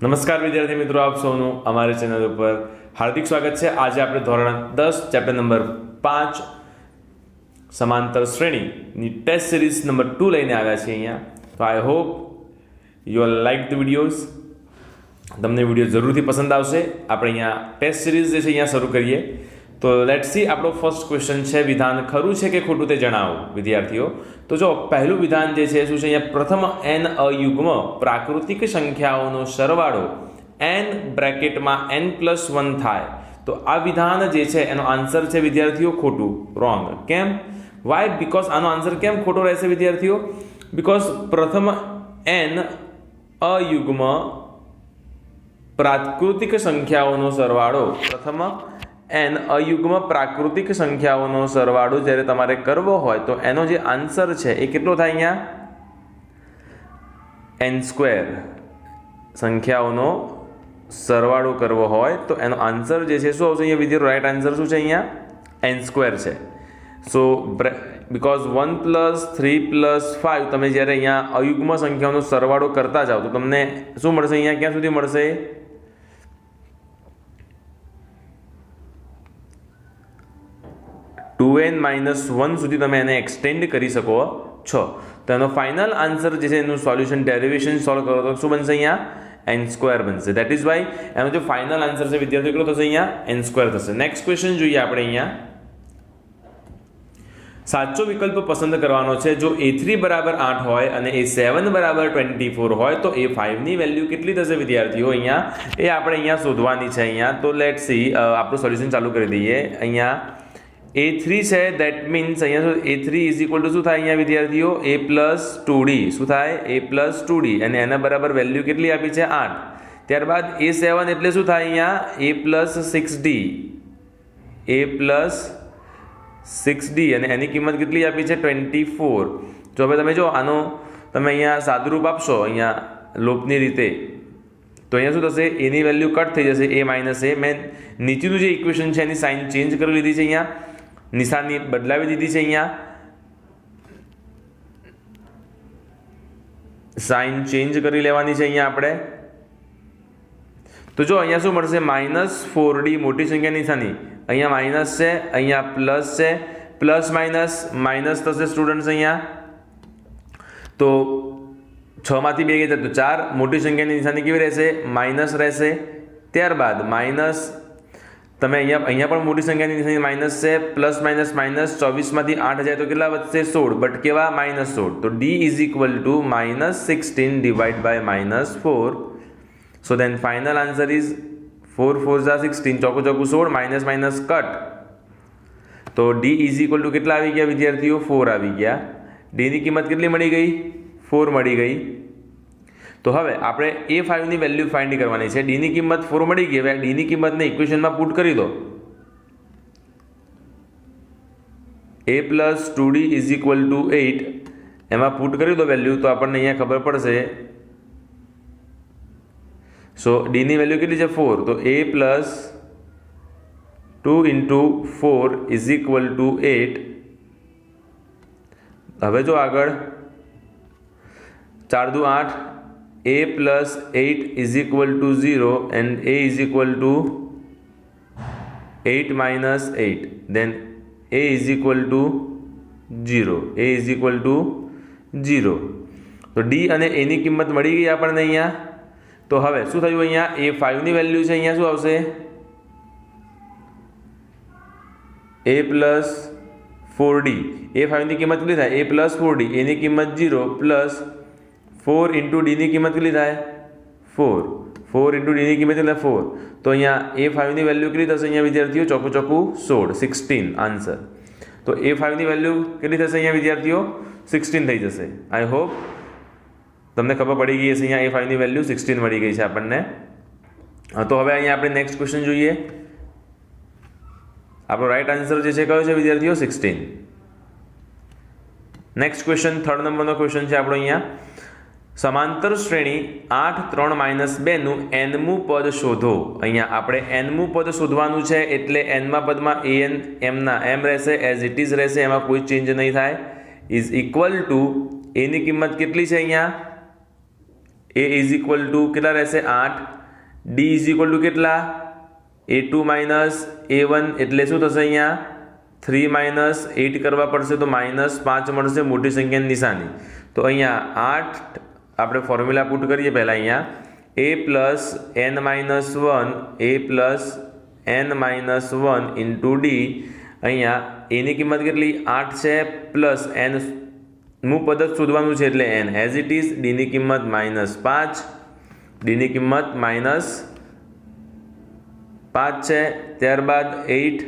નમસ્કાર વિદ્યાર્થી મિત્રો, આપ સૌનું અમારી ચેનલ ઉપર હાર્દિક સ્વાગત છે। આજે આપણે ધોરણ 10 ચેપ્ટર નંબર 5 સમાંતર શ્રેણીની ટેસ્ટ સિરીઝ નંબર 2 લઈને આવ્યા છીએ અહીંયા। તો I hope you are like the videos. તમને વિડીયો જરૂરથી પસંદ આવશે। આપણે અહીંયા ટેસ્ટ સિરીઝ જે છે અહીંયા શરૂ કરીએ। તો લેટ્સ સી, આપણો ફર્સ્ટ ક્વેશ્ચન છે, વિધાન ખરું છે કે ખોટું તે જણાવો વિદ્યાર્થીઓ। તો જો પહેલું વિધાન જે છે શું છે અહીંયા, પ્રથમ n અયુગ્મ પ્રાકૃતિક સંખ્યાઓનો સરવાળો n બ્રેકેટમાં n+1 થાય તો આ વિધાન જે છે એનો આન્સર છે વિદ્યાર્થીઓ ખોટું, રોંગ। કેમ? વાય? બીકોઝ આનો આન્સર કેમ ખોટો રહેશે વિદ્યાર્થીઓ? બીકોઝ પ્રથમ n અયુગ્મ પ્રાકૃતિક સંખ્યાઓનો સરવાળો, પ્રથમ n અયુગ્મ પ્રાકૃતિક સંખ્યાઓનો સરવાળો જ્યારે તમારે કરવો હોય તો એનો જે આન્સર છે એ કેટલો થાય અહીંયા? n²। સંખ્યાઓનો સરવાળો કરવો હોય તો એનો આન્સર જે છે શું આવશે અહીંયા વિદ્યાર્થીઓ? રાઈટ આન્સર શું છે અહીંયા? n² છે। સો બીકોઝ 1 + 3 + 5 તમે જ્યારે અહીંયા અયુગ્મ સંખ્યાઓનો સરવાળો કરતા જાઓ તો તમને શું મળશે અહીંયા? ક્યાં સુધી મળશે? 2n-1 સુધી તમે એને એક્સટેન્ડ કરી શકો છો। તો એનો ફાઇનલ આન્સર જે છે એનું સોલ્યુશન ડેરિવેશન સોલ્વ કરો તો શું બનશે અહીંયા? n² બનશે। દેટ ઇઝ વાય એનો જે ફાઇનલ આન્સર છે વિદ્યાર્થીઓ કેટલો થશે અહીંયા? n² થશે। નેક્સ્ટ ક્વેશ્ચન જોઈએ આપણે અહીંયા। સાચો વિકલ્પ પસંદ કરવાનો છે। જો a3 = 8 હોય અને a7 = 24 હોય તો a5 ની વેલ્યુ કેટલી થશે વિદ્યાર્થીઓ? અહીંયા એ આપણે અહીંયા શોધવાની છે અહીંયા। તો લેટ્સ સી, આપણું સોલ્યુશન ચાલુ કરી દઈએ। અહીંયા a3 છે, દેટ મીન્સ અહીંયા a3 = શું થાય અહીંયા વિદ્યાર્થીઓ? a+2d। શું થાય? a+2d અને એના બરાબર વેલ્યુ કેટલી આપી છે? 8। ત્યારબાદ a7 એટલે શું થાય અહીંયા? a+6d, a+6d અને એની કિંમત કેટલી આપી છે? 24। જો હવે તમે જો આનો તમે અહીંયા સાદુરૂપ આપશો અહીંયા લોપની રીતે તો અહીંયા શું થશે? એની વેલ્યુ કટ થઈ જશે, a - a। મેં નીચેનું જે ઇક્વેશન છે એની સાઇન ચેન્જ કરી લીધી છે, અહીંયા નિશાની બદલાવી દીધી છે। અહીંયા સાઇન ચેન્જ કરી લેવાની છે અહીંયા આપણે। તો જો અહીંયા શું મળશે? -4d મોટી સંખ્યા નિશાની, અહીંયા માઇનસ છે, અહીંયા પ્લસ છે, પ્લસ માઇનસ થશે સ્ટુડન્ટ્સ અહીંયા। તો 6 માંથી 2 ગયા તો 4, મોટી સંખ્યાની નિશાની કેવી રહેશે? માઇનસ રહેશે। ત્યારબાદ માઇનસ તમે અહીંયા પણ મોટી સંખ્યાની નિશાની માઇનસ છે, પ્લસ માઇનસ 24 માંથી 8 જાય તો કેટલા વધશે? 16, બટ કેવા? -16। તો d = -16 / -4। So then final answer is 4 × 4 = 16, ચોકું 16, માઇનસ કટ। તો d = કેટલા આવી ગયા વિદ્યાર્થીઓ? 4 આવી ગયા। d ની કિંમત કેટલી મળી ગઈ? 4 મળી ગઈ। તો હવે આપણે a5 ની વેલ્યુ ફાઇન્ડ કરવાની છે। d ની કિંમત 4 મળી ગઈ। હવે d ની કિંમતને ઇક્વેશનમાં પુટ કરી દો। a+2d = 8 એમાં પુટ કરી દો વેલ્યુ તો આપણને અહીંયા ખબર પડશે। સો d ની વેલ્યુ કેટલી છે? 4। તો a+2 × 4 = 8। હવે જો આગળ 4 × 8, a+8 = 0 and a = 8 - 8, then a = 0, a = 0। તો d અને a ની કિંમત મળી ગઈ આપણને અહીંયા। તો હવે શું થયું? અહીંયા a5 ની વેલ્યુ છે, અહીંયા શું આવશે? a+4d। a5 ની કિંમત કેટલી થાય? a+4d, a ની કિંમત 0 પ્લસ 4 × d ની કિંમત કેટલી થાય? 4 × d ની કિંમત એટલે 4। તો અહીંયા a5 ની વેલ્યુ કેટલી થશે અહીંયા વિદ્યાર્થીઓ? ચોકું 16 આન્સર। તો a5 ની વેલ્યુ કેટલી થશે અહીંયા વિદ્યાર્થીઓ? 16 થઈ જશે। આઈ હોપ તમને ખબર પડી ગઈ હશે। અહીંયા a5 ની વેલ્યુ 16 મળી ગઈ છે આપણને। તો હવે અહીંયા આપણે નેક્સ્ટ ક્વેશ્ચન જોઈએ। આપણો રાઈટ આન્સર જે છે કયો છે વિદ્યાર્થીઓ? 16। નેક્સ્ટ ક્વેશ્ચન, 3rd નંબરનો ક્વેશ્ચન છે આપણો અહીંયા। સમાંતર શ્રેણી 8 3 - 2 નું nમું પદ શોધો। અહીંયા આપણે nમું પદ શોધવાનું છે એટલે nમા પદમાં an એમના એમ રહેશે, એઝ ઇટ ઇઝ રહેશે, એમાં કોઈ ચેન્જ નહીં થાય। ઇઝ ઇક્વલ ટુ a ની કિંમત કેટલી છે અહીંયા? ए इज इक्वल टू કેટલા રહેશે 8, ડી ઇઝ ઇક્વલ ટુ કેટલા a2 માઇનસ a1 એટલે શું થશે અહીંયા 3 માઇનસ 8 કરવા પડશે તો -5 મળશે મોટી સંખ્યાની નિશાની। તો અહીંયા 8 આપણે ફોર્મ્યુલા પુટ કરીએ પહેલાં અહીંયા a plus n minus 1 a plus n minus 1 into D. અહીંયા એની કિંમત કેટલી 8 છે પ્લસ n નું પદ જ શોધવાનું છે એટલે n એઝ ઇટ ઇઝ ડીની કિંમત -5, ડીની કિંમત -5 છે। ત્યારબાદ 8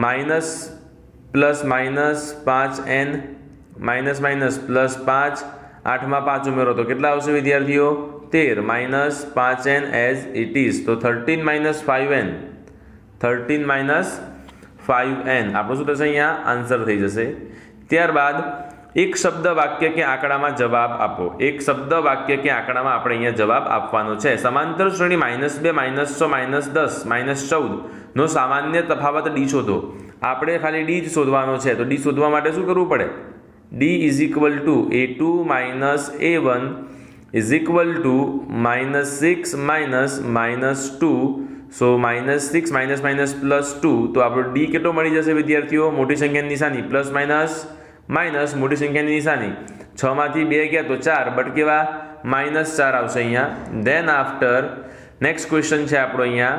minus plus -5n minus minus plus 5, 8માં 5 ઉમેરો તો કેટલા આવશે વિદ્યાર્થીઓ 13 -5n એઝ ઇટ ઇઝ। તો 13 માઇનસ 5n 13 માઇનસ 5n આપણું શું થશે અહીંયા આન્સર થઈ જશે। ત્યારબાદ એક શબ્દ વાક્ય કે આંકડામાં જવાબ આપો। એક શબ્દ વાક્ય કે આંકડામાં આપણે અહીંયા જવાબ આપવાનો છે। સમાંતર શ્રેણી -2 -6 -10 -14 નો સામાન્ય તફાવત ડી શોધો। આપણે ખાલી ડી જ શોધવાનો છે તો ડી શોધવા માટે શું કરવું પડે D is equal two a2 minus a1 is equal two -6 minus -2 so -6 minus minus +2 તો આપણો ડી કેટલો મળી જશે વિદ્યાર્થીઓ મોટી સંખ્યાની નિશાની પ્લસ માઇનસ માઇનસ મોટી સંખ્યાની નિશાની 6 માંથી 2 ગયા તો 4 બટ કેવા -4 આવશે અહીંયા। ધેન આફ્ટર નેક્સ્ટ ક્વેશ્ચન છે આપણો અહીંયા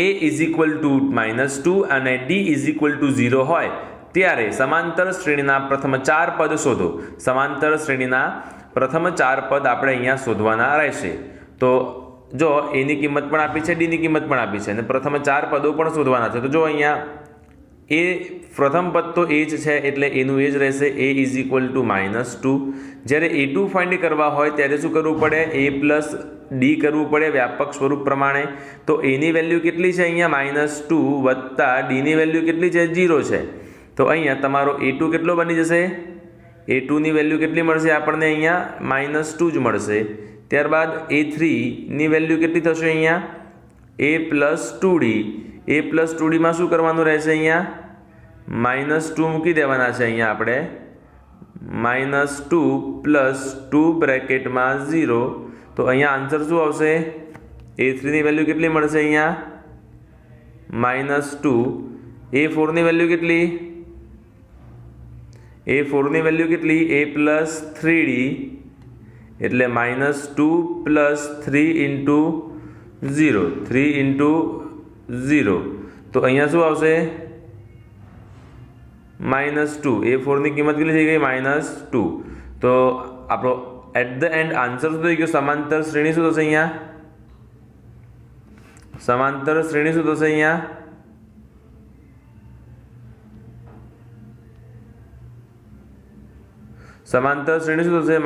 a ઇઝ ઇક્વલ ટુ -2 અને d ઇઝ ઇક્વલ ટુ 0 હોય ત્યારે સમાંતર શ્રેણીના પ્રથમ 4 પદ શોધો। સમાંતર શ્રેણીના પ્રથમ 4 પદ આપણે અહીંયા શોધવાના રહેશે। તો જો એની કિંમત પણ આપી છે ડીની કિંમત પણ આપી છે અને પ્રથમ 4 પદો પણ શોધવાના છે। તો જો અહીંયા એ પ્રથમ પદ તો એ જ છે એટલે એનું એ જ રહેશે a ઇઝ ઇક્વલ ટુ -2। જ્યારે a2 ફાઇન્ડ કરવા હોય ત્યારે શું કરવું પડે a પ્લસ ડી કરવું પડે વ્યાપક સ્વરૂપ પ્રમાણે। તો એની વેલ્યુ કેટલી છે અહીંયા -2 વત્તા ડીની વેલ્યુ કેટલી છે 0 છે। તો અહીંયા તમારો a2 કેટલો બની જશે a2 ની વેલ્યુ કેટલી મળશે આપણને અહીંયા -2 જ મળશે। ત્યારબાદ a3 ની વેલ્યુ કેટલી થશે અહીંયા a plus 2d a plus 2d માં શું કરવાનું રહેશે અહીંયા -2 મૂકી દેવાના છે અહીંયા આપણે -2 પ્લસ 2 બ્રેકેટમાં 0 તો અહીંયા આન્સર શું આવશે a3 ની વેલ્યુ કેટલી મળશે અહીંયા -2 a4 ની વેલ્યુ કેટલી a4 ની વેલ્યુ કેટલી a પ્લસ 3d એટલે -2 પ્લસ 3 ઇન્ટુ 0 3 ઇન્ટુ 0 તો અહીંયા શું આવશે -2 a4 ની કિંમત કેટલી થઈ ગઈ -2 તો આપણો એટ ધ એન્ડ આન્સર શું થઈ ગયો સમાંતર શ્રેણી શું થશે અહીંયા સમાંતર શ્રેણી શું થશે અહીંયા સમાંતર શ્રેણી શું થશે -2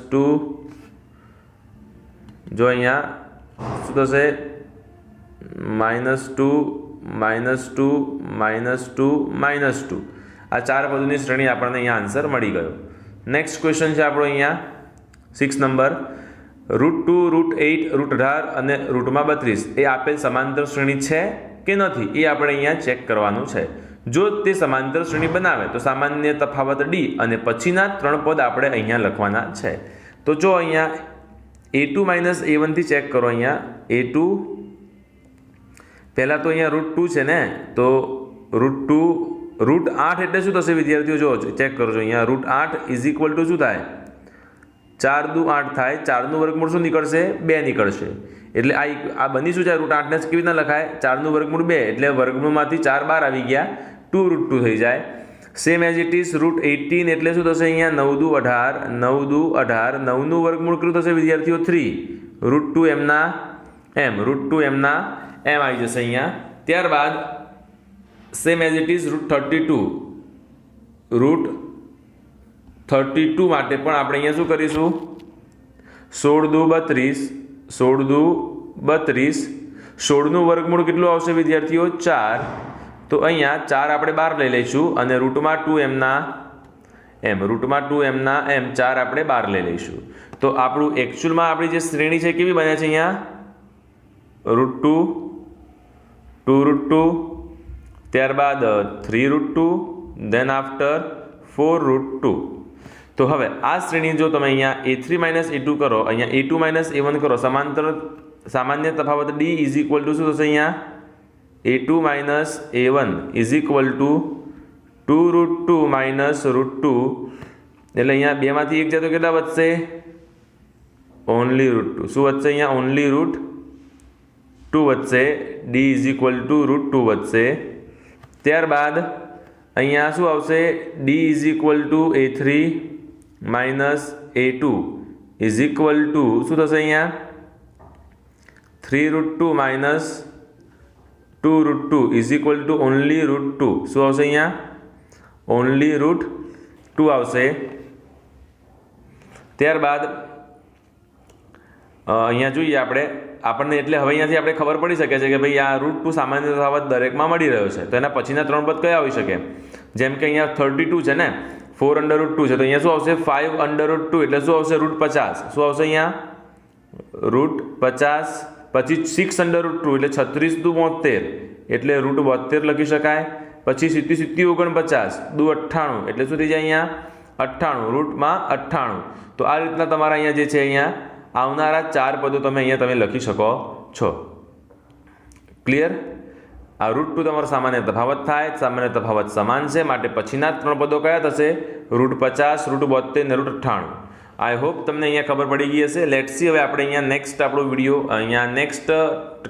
-2 જો અહીંયા શું થશે -2 -2 -2 આ 4 પદોની શ્રેણી આપણને અહીંયા આન્સર મળી ગયો। નેક્સ્ટ ક્વેશ્ચન છે આપણો અહીંયા 6 નંબર √2 √8 √18 અને √32 એ આપેલ સમાંતર શ્રેણી છે કે નથી એ આપણે અહીંયા ચેક કરવાનું છે। જો તે સમાંતર શ્રેણી બનાવે તો સામાન્ય તફાવત ડી અને પછીના 3 પદ આપણે અહીંયા લખવાના છે। તો જો અહીંયા a2 માઇનસ a1 થી ચેક કરો અહીંયા a2 પહેલાં તો અહીંયા √2 છે ને તો √8 એટલે શું થશે વિદ્યાર્થીઓ જો ચેક કરજો અહીંયા √8 ઇઝ ઇક્વલ ટુ શું થાય 4 દુ 8 થાય 4નું વર્ગમૂળ શું નીકળશે 2 નીકળશે એટલે આ બની શું છે √8 ને કેવી રીતના લખાય 4નું વર્ગમૂળ 2 એટલે વર્ગમૂળમાંથી 4 બહાર આવી ગયા 2 √2 થઈ જાય। સેમ એઝ ઇટ ઇઝ √18 એટલે શું થશે અહીંયા 9 દુ 18 9 દુ 18 9નું વર્ગમૂળ કેટલું થશે વિદ્યાર્થીઓ 3 √2 એમના એમ √2 એમના એમ આવી જશે અહીંયા। ત્યારબાદ સેમ એઝ ઇટ ઇઝ √32 માટે પણ આપણે અહીંયા શું કરીશું 16 દુ 32 16 દુ 32 16નું વર્ગમૂળ કેટલું આવશે વિદ્યાર્થીઓ 4 તો અહીંયા 4 આપણે બહાર લઈ લઈશું અને રૂટમાં 2 એમના એમ 4 આપણે બહાર લઈ લઈશું તો આપણું એકચ્યુઅલમાં આપણી જે શ્રેણી છે કેવી બને છે અહીંયા √2 2 ત્યારબાદ 3 √2 ધેન આફ્ટર 4 √2 तो हवे आ श्रेणी जो तमे अहींया a3 माइनस a2 करो, अहींया a2 माइनस a1 करो, समांतर सामान्य तफावत d इज इक्वल टू शुं थशे? अहींया a2 minus a1 is equal to 2√2 minus √2 એટલે અહીંયા બેમાંથી એક જાય તો કેટલા વધશે? ઓનલી √2. શું વધશે અહીંયા? ઓનલી √2 વધશે. d ઇઝ ઇક્વલ ટુ √2 વધશે. ત્યારબાદ અહીંયા શું આવશે? d is equal two a3 minus a2 is equal two શું થશે અહીંયા? 3√2 minus 2√2 is equal two only √2. શું આવશે અહીંયા? ઓનલી √2 આવશે. ત્યારબાદ અહીંયા જોઈએ આપણને એટલે હવે અહીંયાથી આપણે ખબર પડી શકે છે કે ભાઈ આ √2 સામાન્ય તફાવત દરેકમાં મળી રહ્યો છે. તો એના પછીના ત્રણ પદ કયા આવી શકે? જેમ કે અહીંયા 32 છે ને, 4√2 છે, તો અહીંયા શું આવશે? 5√2 એટલે શું આવશે? √50. શું આવશે અહીંયા? √50. પછી 6√2 એટલે 36 દુ 72 એટલે √72 લખી શકાય. પછી 70 49 દુ 98 એટલે શું થઈ જાય અહીંયા? 98. રૂટમાં 98. તો આ રીતના તમારા અહીંયા જે છે અહીંયા આવનારા ચાર પદો તમે લખી શકો છો. ક્લિયર? આ √2 તમારો સામાન્ય તફાવત થાય, સામાન્ય તફાવત સમાન છે, માટે પછીના ત્રણ પદો કયા થશે? √50, √72 ને √98. આઈ હોપ તમને અહીંયા ખબર પડી ગઈ હશે. લેટ્સ સી હવે આપણે અહીંયા નેક્સ્ટ આપણો વિડીયો અહીંયા નેક્સ્ટ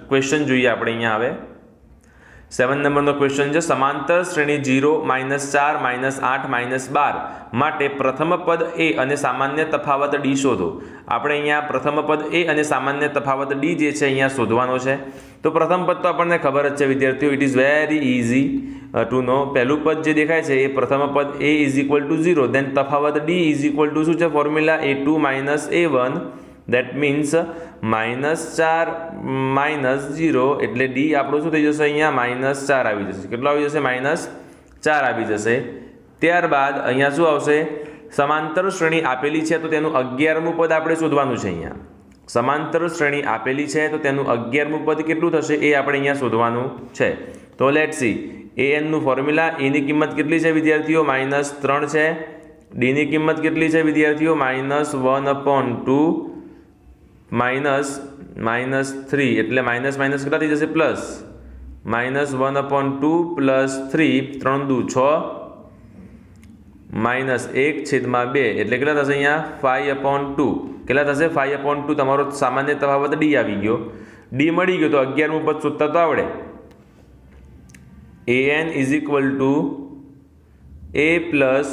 ક્વેશ્ચન જોઈએ. આપણે અહીંયા આવે 7 નંબરનો ક્વેશ્ચન છે. સમાંતર શ્રેણી 0, -4, -8, -12 માટે પ્રથમ પદ a અને સામાન્ય તફાવત d શોધો. આપણે અહીંયા પ્રથમ પદ a અને સામાન્ય તફાવત d જે છે અહીંયા શોધવાનો છે. તો પ્રથમ પદ તો આપણને ખબર જ છે વિદ્યાર્થીઓ, it is very easy to know. પહેલું પદ જે દેખાય છે એ પ્રથમ પદ a is equal to 0, then તફાવત d ઇઝ ઇક્વલ ટુ શું છે? Formula a2 minus a1, that means -4 -0 એટલે d આપણો શું થઈ જશે? અહીંયા -4 આવી જશે. કેટલો આવી જશે? -4 આવી જશે. ત્યારબાદ અહીંયા શું આવશે? સમાંતર શ્રેણી આપેલી છે તો તેનું 11મું પદ આપણે શોધવાનું છે. અહીંયા સમાંતર શ્રેણી આપેલી છે તો તેનું 11મું પદ કેટલું થશે એ આપણે અહીંયા શોધવાનું છે. તો લેટ્સ સી. an નું ફોર્મ્યુલા, a ની કિંમત કેટલી છે વિદ્યાર્થીઓ? -3 છે. d ની કિંમત કેટલી છે વિદ્યાર્થીઓ? -1/2 -3 એટલે માઇનસ કેટલા થઈ જશે? પ્લસ. -1/2 પ્લસ 3, 3 દુ 6, -1/2 એટલે કેટલા થશે અહીંયા? 5/2. કેટલા થશે? 5/2. તમારો સામાન્ય તફાવત d આવી ગયો. d મળી ગયો તો 11મું પદ શોધતા તો આવડે. an is equal two a plus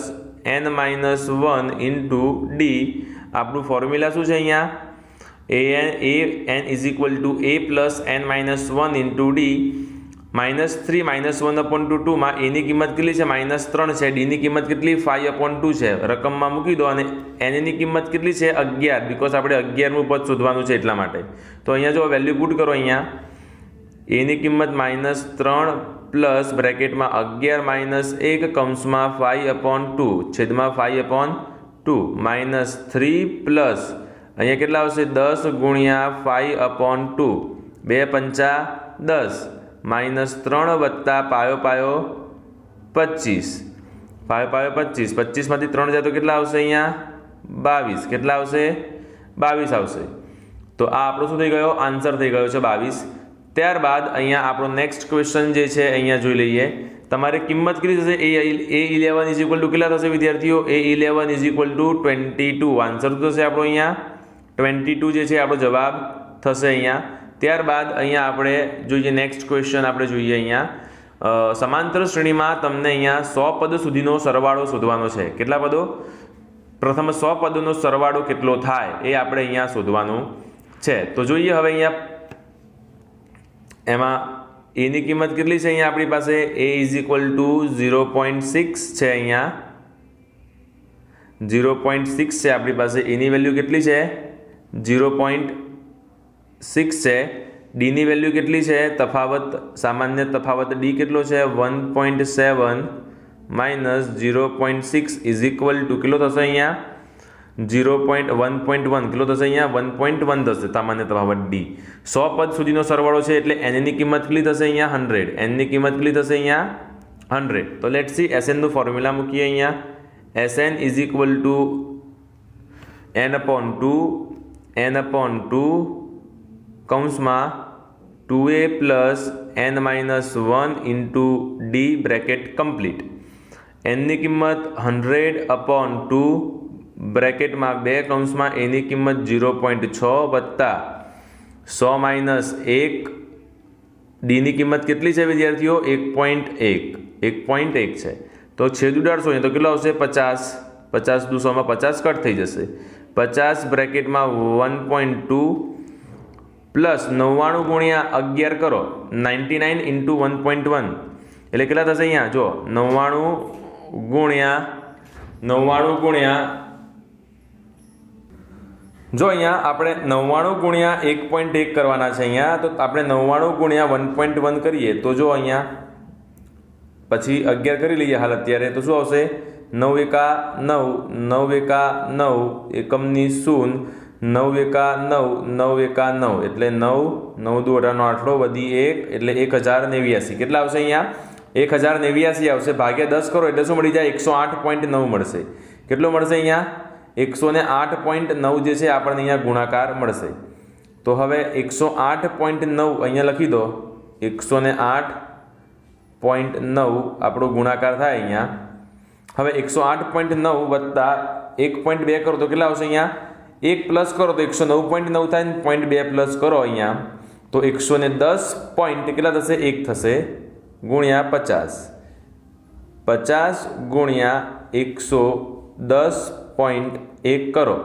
n-1 into d. આપણું ફોર્મ્યુલા શું છે અહીંયા? an is equal to a plus n-1 into d. -3 -1/2 માં a ની કિંમત કેટલી છે? -3 છે. d ની કિંમત કેટલી? 5/2 છે. રકમમાં મૂકી દો અને n ની કિંમત કેટલી છે? 11, બીકોઝ આપણે 11મું પદ શોધવાનું છે એટલા માટે. તો અહીંયા જો વેલ્યુ પુટ કરો, અહીંયા a ની કિંમત -3 પ્લસ બ્રેકેટમાં 11 - 1 કૌંસમાં 5/2 છેદમાં 5/2 -3 પ્લસ અહીંયા કેટલા આવશે? 10 ગુણ્યા 5/2, 2 પંચા 10, -3 વત્તા પાયો 25, 25માંથી 3 જાય તો કેટલા આવશે? અહીંયા 22. કેટલા આવશે? 22 આવશે. તો આ આપણો શું થઈ ગયો? આન્સર થઈ ગયો છે 22. ત્યારબાદ અહીંયા આપણો નેક્સ્ટ ક્વેશ્ચન જે છે અહીંયા જોઈ લઈએ. તમારે કિંમત કેટલી થશે? a11 ઇઝ ઇક્વલ ટુ કેટલા થશે વિદ્યાર્થીઓ? a11 is equal two 22. Answer થશે આપણો અહીંયા 22 જે છે આપણો જવાબ થશે અહીંયા. ત્યારબાદ અહીંયા આપણે જોઈએ નેક્સ્ટ ક્વેશ્ચન. આપણે જોઈએ અહીંયા સમાંતર શ્રેણીમાં તમને અહીંયા 100 પદ સુધીનો સરવાળો શોધવાનો છે. કેટલા પદો? પ્રથમ 100 પદોનો સરવાળો કેટલો થાય એ આપણે અહીંયા શોધવાનું છે. તો જોઈએ હવે અહીંયા એમાં a ની કિંમત કેટલી છે? અહીંયા આપણી પાસે a ઇઝ ઇક્વલ ટુ 0.6 છે. અહીંયા 0.6 છે આપણી પાસે. a ની વેલ્યુ કેટલી છે? 0.6 છે. d ની વેલ્યુ કેટલી છે? તફાવત સામાન્ય તફાવત d કેટલો છે? 1.7 માઇનસ 0.6 ઇઝ ઇક્વલ ટુ કેટલો થશે અહીંયા? 1.1 કેટલો થશે અહીંયા? 1.1 થશે સામાન્ય તફાવત d. 100 પદ સુધીનો સરવાળો છે એટલે n ની કિંમત કેટલી થશે અહીંયા? 100. n ની કિંમત કેટલી થશે અહીંયા? 100. તો લેટ્સ સી. sn નું ફોર્મ્યુલા મૂકીએ અહીંયા. Sn is equal to n/2 કૌંસમાં 2a plus n-1 into d bracket complete. એનની કિંમત 100/2 બ્રેકેટમાં 2 કૌંસમાં એની કિંમત 0.6 વત્તા 100 - 1 ડીની કિંમત કેટલી છે વિદ્યાર્થીઓ? 1.1 છે. તો છેદ ઉડાડશો તો કેટલો આવશે? 50. 50 દુ 100 માં 50 કટ થઈ જશે. 50 બ્રેકેટમાં 1.2 પ્લસ 99 ગુણ્યા 11 કરો, 99 ઇન્ટુ 1.1 એટલે કેટલા થશે? અહીંયા જો 99 ગુણ્યા જો અહીંયા આપણે 99 ગુણ્યા 1.1 કરવાના છે. અહીંયા તો આપણે 99 ગુણ્યા 1.1 કરીએ તો જો અહીંયા પછી 11 કરી લઈએ હાલ અત્યારે તો શું આવશે? 9 × 9 9 × 9 એકમની 0 9 × 9 9 × 9 એટલે 9 9 દુ 18 નો આઠડો વધી 1 એટલે 1089. કેટલા આવશે? અહીંયા 1089 આવશે. ભાગ્યા 10 કરો એટલે શું મળી જાય? 108.9 મળશે. કેટલો મળશે? અહીંયા 108.9 જે છે આપણને અહીંયા ગુણાકાર મળશે. તો હવે 108.9 અહીંયા લખી દો. 108.9 આપણો ગુણાકાર થાય અહીંયા. હવે 108.9 વત્તા 1.2 કરો તો કેટલા આવશે? અહીંયા 1 પ્લસ કરો તો 109.9 થાય ને 0.2 પ્લસ કરો અહીંયા તો 110 પોઈન્ટ કેટલા થશે? 1 થશે ગુણ્યા 50. 50 ગુણ્યા 110.1 કરો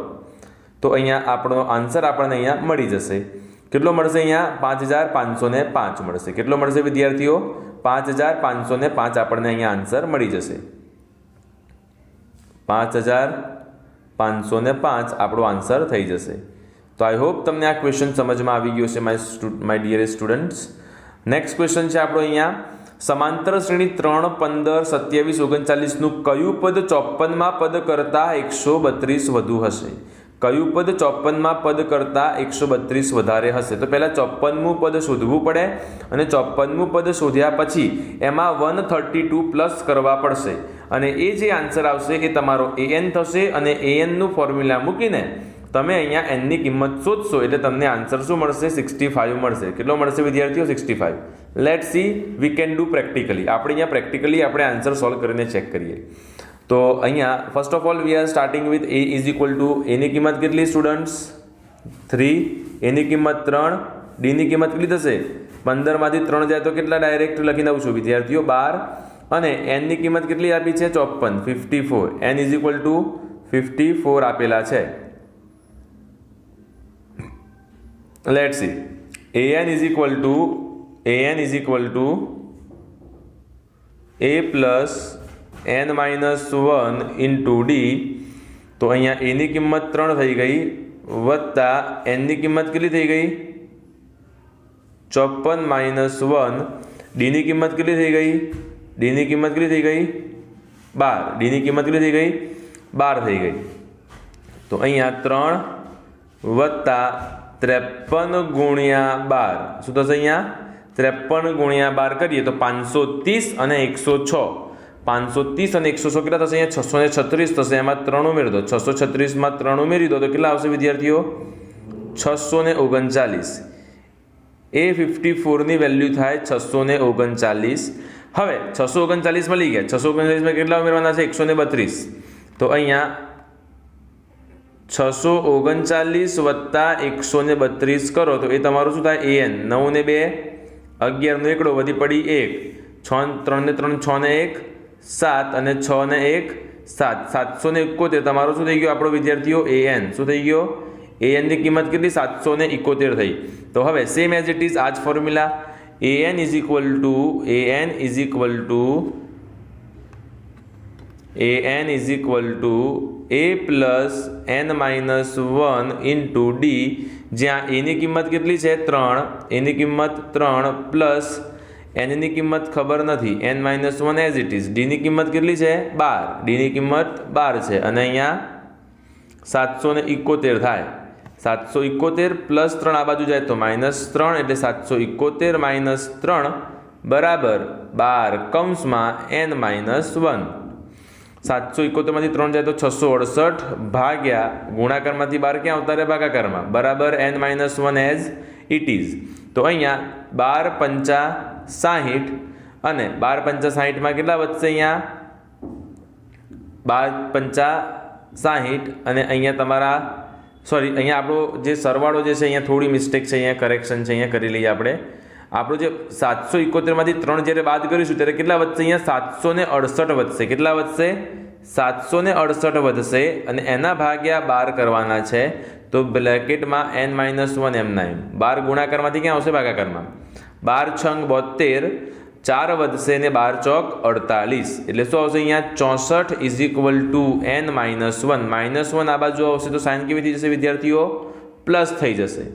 તો અહીંયા આપણો આન્સર આપણને અહીંયા મળી જશે. કેટલો મળશે? અહીંયા 5505 મળશે. કેટલો મળશે વિદ્યાર્થીઓ? 5505 આપણને અહીંયા આન્સર મળી જશે. 5505 આપણો આન્સર થઈ જશે. તો આઈ હોપ તમને આ ક્વેશ્ચન સમજમાં આવી ગયો છે my dear students. Next question છે આપણો અહીંયા સમાંતર શ્રેણી 3 15 27 39 કયું પદ 54માં પદ કરતાં 132 વધુ હશે? કયું પદ 54માં પદ કરતાં 132 વધારે હશે? તો પહેલાં 54મું પદ શોધવું પડે અને 54મું પદ શોધ્યા પછી એમાં 132 પ્લસ કરવા પડશે અને એ જે આન્સર આવશે એ તમારો an થશે અને anનું ફોર્મ્યુલા મૂકીને તમે અહીંયા nની કિંમત શોધશો એટલે તમને આન્સર શું મળશે? 65 મળશે. કેટલો મળશે વિદ્યાર્થીઓ? 65. Let's C we can do practically. આપણે અહીંયા પ્રેક્ટિકલી આપણે આન્સર સોલ્વ કરીને ચેક કરીએ. તો અહીંયા first of all we are starting with a is equal to એની કિંમત કેટલી સ્ટુડન્ટ્સ? 3. એની કિંમત 3. ડીની કિંમત કેટલી થશે? 15 માંથી 3 જાય તો કેટલા? ડાયરેક્ટ લખી દઉં છું વિદ્યાર્થીઓ 12 અને એનની કિંમત કેટલી આપી છે? 54 54. n ઇઝ ઇક્વલ ટુ 54 આપેલા છે. Let's see an is equal two a plus n-1 into D. તો અહીંયા એની કિંમત 3 થઈ ગઈ વત્તા એનની કિંમત કેટલી થઈ ગઈ? 54 - 1. ડીની કિંમત કેટલી થઈ ગઈ? ડીની કિંમત કેટલી થઈ ગઈ? 12. ડીની કિંમત કેટલી થઈ ગઈ? 12 થઈ ગઈ. તો અહીંયા 3 વત્તા 53 ગુણ્યા 12 શું થશે? અહીંયા 53 ગુણ્યા 12 કરીએ તો 530 અને 106. 530 અને 106 કેટલા થશે? અહીંયા 636 થશે. એમાં 3 ઉમેરી દો. 636માં 3 ઉમેરી દો તો કેટલા આવશે વિદ્યાર્થીઓ? 639. A54ની વેલ્યુ થાય 639. હવે 639 મળી ગયા. 639માં કેટલા ઉમેરવાના છે? 132. તો અહીંયા 639 વત્તા 132 કરો તો એ તમારું શું થાય? an. 9 ને 2 11 નો એકડો વધી પડી 1 3 ને 3 6 ને 1 7 અને 6 ને 1 7 771 તમારો શું થઈ ગયો આપણો વિદ્યાર્થીઓ? an. શું થઈ ગયો? an ની કિંમત કેટલી? 771 થઈ. તો હવે સેમ એઝ ઇટ ઇઝ આ જ formula an is equal two a plus n-1 into D જ્યાં એની કિંમત કેટલી છે? 3. એની કિંમત 3 પ્લસ એનની કિંમત ખબર નથી n-1 એઝ ઇટ ઇઝ. ડીની કિંમત કેટલી છે? 12. ડીની કિંમત 12 છે અને અહીંયા 771 થાય. 771 પ્લસ 3 આ બાજુ જાય તો -3 એટલે 771 -3 બરાબર 12 કૌંસમાં n-1. 771 3 जाए तो 668 भाग्या गुणाकार में 12 क्या अवतारे भागाकार में बराबर n-1 एज इट इज। तो अहींया 12 पंचा 60 અને 12 पंचा 60 में કેટલા વધશે અહીંયા 12 पंचा 60 અને અહીંયા તમારા सॉरी અહીંયા આપણો જે સરવાળો જે છે અહીંયા થોડી મિસ્ટેક છે, અહીંયા કરેક્શન છે, અહીંયા કરી લઈએ આપણે। આપણો જે 771 માંથી 3 જ્યારે બાદ કરીશું ત્યારે કેટલા વધશે અહીંયા 768 વધશે। કેટલા વધશે 768 વધશે અને એના ભાગ્યા 12 કરવાના છે। તો બ્રેકેટમાં n-1 એમના એમ 12 ગુણાકારમાંથી ક્યાં આવશે ભાગાકારમાં 12 છંગ 72 4 વધશે ને 12 ચોક 48 એટલે શું આવશે અહીંયા 64 ઇઝ ઇક્વલ ટુ n-1 -1 આ બાજુ આવશે તો સાઇન કેવી થઈ જશે વિદ્યાર્થીઓ પ્લસ થઈ જશે।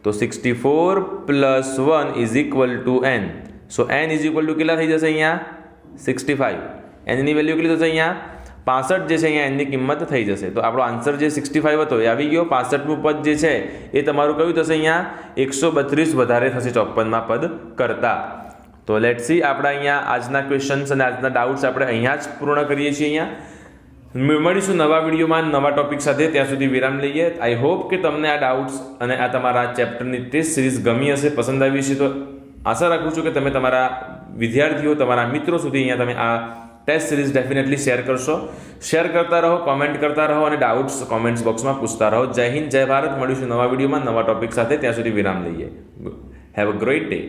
तो 64 plus 1 is equal to n। So n is equal to કેટલા થઈ જશે અહીંયા 65। n ની વેલ્યુ કેટલી થશે અહીંયા 65 જે છે અહીંયા n ની કિંમત થઈ જશે। તો આપણો આન્સર જે 65 હતો એ આવી ગયો। 65 નું પદ જે છે એ તમારું કયું થશે અહીંયા 132 વધારે થશે 54 માં પદ કરતા। તો લેટ્સ સી આપણા અહીંયા આજના ક્વેશ્ચન્સ અને આજના ડાઉટ્સ આપણે અહીંયા જ પૂર્ણ કરીએ છીએ। અહીંયા મળીશું નવા વિડીયોમાં નવા ટોપિક સાથે, ત્યાં સુધી વિરામ લઈએ। આઈ હોપ કે તમને આ ડાઉટ્સ અને આ તમારા ચેપ્ટરની ટેસ્ટ સિરીઝ ગમી હશે, પસંદ આવી હશે। તો આશા રાખું છું કે તમે તમારા વિદ્યાર્થીઓ, તમારા મિત્રો સુધી અહીંયા તમે આ ટેસ્ટ સિરીઝ ડેફિનેટલી શેર કરશો। શેર કરતા રહો, કોમેન્ટ કરતા રહો અને ડાઉટ્સ કોમેન્ટ્સ બોક્સમાં પૂછતા રહો। જય હિન્દ, જય ભારત। મળીશું નવા વિડીયોમાં નવા ટોપિક સાથે, ત્યાં સુધી વિરામ લઈએ। Have a great day.